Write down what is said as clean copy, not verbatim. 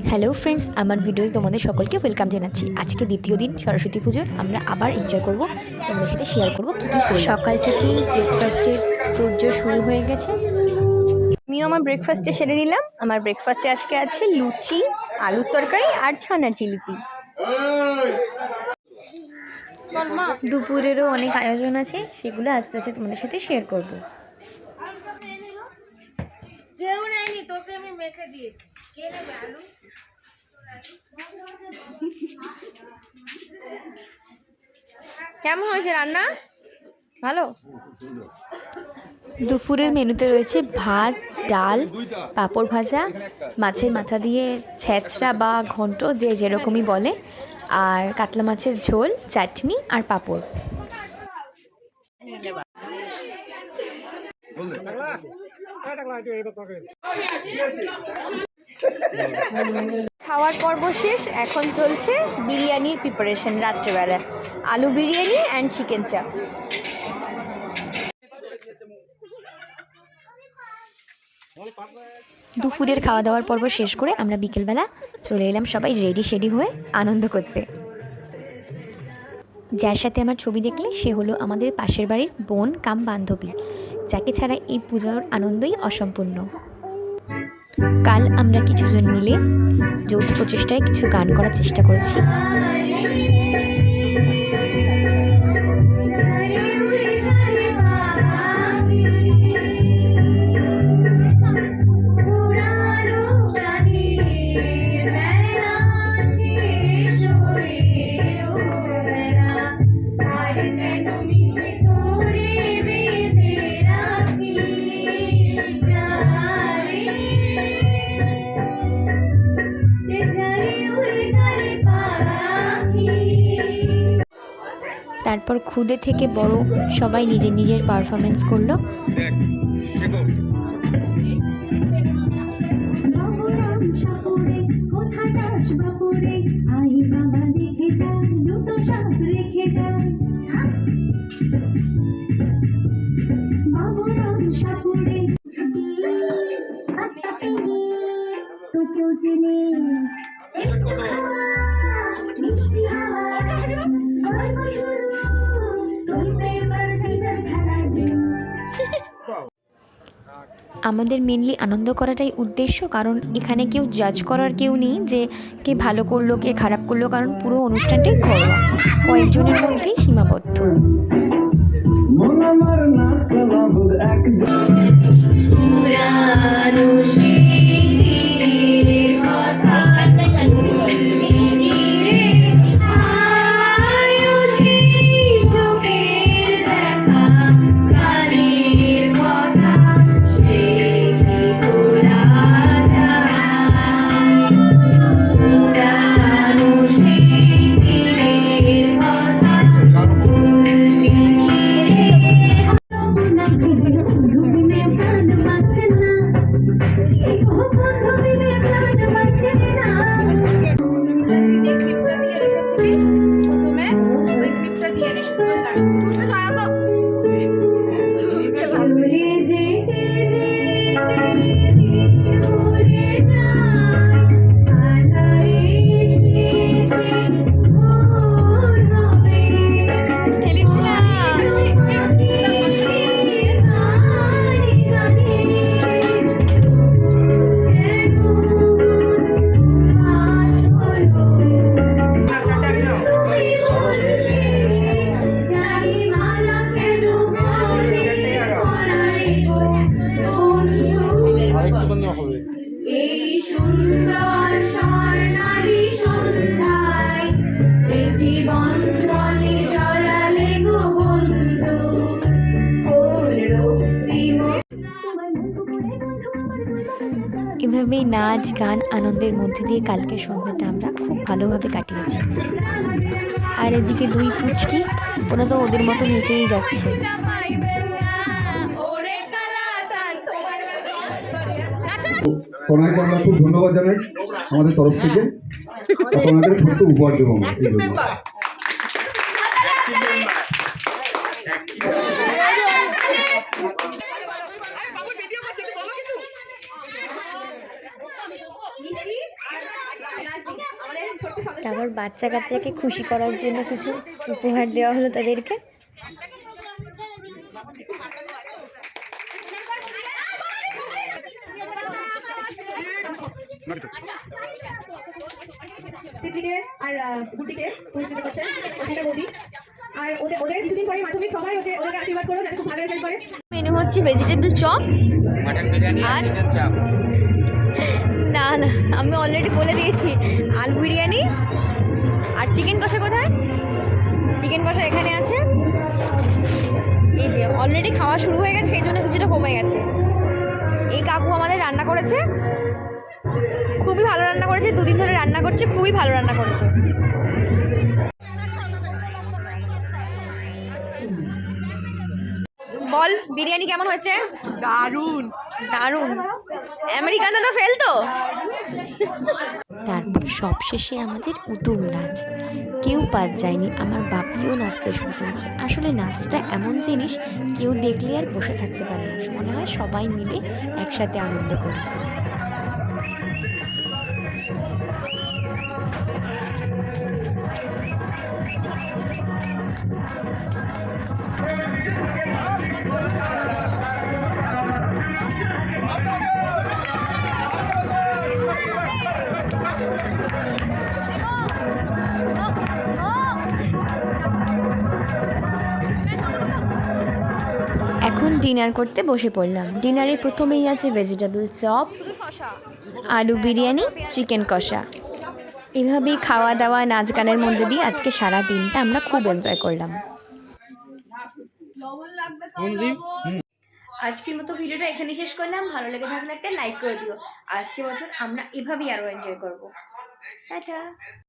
Hello friends, আমার ভিডিওতে তোমাদের সকলকে ওয়েলকাম জানাচ্ছি। আজকে দ্বিতীয় দিন সরস্বতী পুজোর। আমরা আবার এনজয় করব, তোমাদের সাথে শেয়ার করবো কী কী করলাম। সকাল থেকেই ব্রেকফাস্টের তোড়জোড় শুরু হয়ে গেছে। আমিও আমার ব্রেকফাস্টে সেরে নিলাম। আমার ব্রেকফাস্টে আজকে আছে লুচি, আলুর তরকারি আর ছানার জিলিপি। দুপুরেরও অনেক আয়োজন আছে, সেগুলো আস্তে আস্তে তোমাদের সাথে শেয়ার করব। তোকে আমি মেখে দিয়েছি। কে নেবে আলু? কেমন হয়েছে রান্না? ভালো। দুপুরের মেনুতে রয়েছে ভাত, ডাল, পাঁপড় ভাজা, মাছের মাথা দিয়ে ছ্যাঁচড়া বা ঘন্ট, যে যেরকমই বলে, আর কাতলা মাছের ঝোল, চাটনি আর পাঁপড়। খাওয়ার পর্ব শেষ, এখন চলছে বিরিয়ানির প্রিপারেশন। রাত্রেবেলা আলু বিরিয়ানি অ্যান্ড চিকেন চাপ। দুপুরের খাওয়া দাওয়ার পর্ব শেষ করে আমরা বিকেলবেলা চলে এলাম সবাই রেডি হয়ে আনন্দ করতে। যার সাথে আমার ছবি দেখলে সে হলো আমাদের পাশের বাড়ির বোন কাম বান্ধবী, যাকে ছাড়া এই পুজোর আনন্দই অসম্পূর্ণ। কাল আমরা কিছুজন মিলে যৌথ প্রচেষ্টায় কিছু গান করার চেষ্টা করেছি। তারপর খুদে থেকে বড় সবাই নিজের নিজের পারফরমেন্স করলো। আমাদের মেনলি আনন্দ করাটাই উদ্দেশ্য, কারণ এখানে কেউ জাজ করার কেউ নেই যে কে ভালো করলো কে খারাপ করলো, কারণ পুরো অনুষ্ঠানটাই ঘরোয়া, কয়েকজনের মধ্যেই সীমাবদ্ধ। এভাবেই নাচ গান আনন্দের মধ্যে দিয়ে কালকে সন্ধ্যাটা আমরা খুব ভালোভাবে কাটিয়েছি। আর এদিকে দুই পুচকি, ওরা তো ওদের মতো নেচেই যাচ্ছে। সোনাইকে আমরা খুব ধন্যবাদ জানাই আমাদের তরফ থেকে, সোনাইকে ছোট্ট উপহার দেবো আমরা। তারপর বাচ্চা কাচ্চাকে খুশি করার জন্য কিছু উপহার দেওয়া হলো তাদেরকে। তিতলিকে আর গুটিকে পুরস্কৃত করছেন প্রতিটা বৌদি। আর ওদের কিছুদিন পরে মাধ্যমিক, সবাই ওদেরকে আশীর্বাদ করো যাতে খুব ভালো রেজাল্ট করে। মেনু হচ্ছে ভেজিটেবল চপ, মটন বিরিয়ানি আর চিকেন চাপ। না না আমি অলরেডি বলে দিয়েছি, আলু বিরিয়ানি আর চিকেন কষা। কোথায় চিকেন কষা? এখানে আছে। এই যে অলরেডি খাওয়া শুরু হয়ে গেছে, সেই জন্য কিছুটা কমে গেছে। এই কাকু আমাদের রান্না করেছে, খুবই ভালো রান্না করেছে, দুদিন ধরে রান্না করছে, খুবই ভালো রান্না করেছে। বল বিরিয়ানি কেমন হয়েছে? দারুণ দারুণ। আমেরিকান দাদা ফেল তো। তারপর সবশেষে আমাদের উতুম নাচ, কেউ বাদ যায়নি। আমার বাপিও নাচতে শুরু করেছে। আসলে নাচটা এমন জিনিস, কেউ দেখলে আর বসে থাকতে পারে না, মনে হয় সবাই মিলে একসাথে আনন্দ করি। এখন ডিনার করতে বসে পড়লাম। ডিনারে প্রথমেই আছে ভেজিটেবল চপ, আলু বিরিয়ানি, চিকেন কষা। এভাবেই খাওয়া দাওয়া নাচ গানের মধ্যে দিয়ে আজকে সারা দিনটা আমরা খুব এনজয় করলাম। আজকের মতো ভিডিওটা এখানে শেষ করলাম। ভালো লেগে থাকলে একটা লাইক করে দিও। আসছে বছর আমরা এভাবেই আরো এনজয় করবো। টাটা।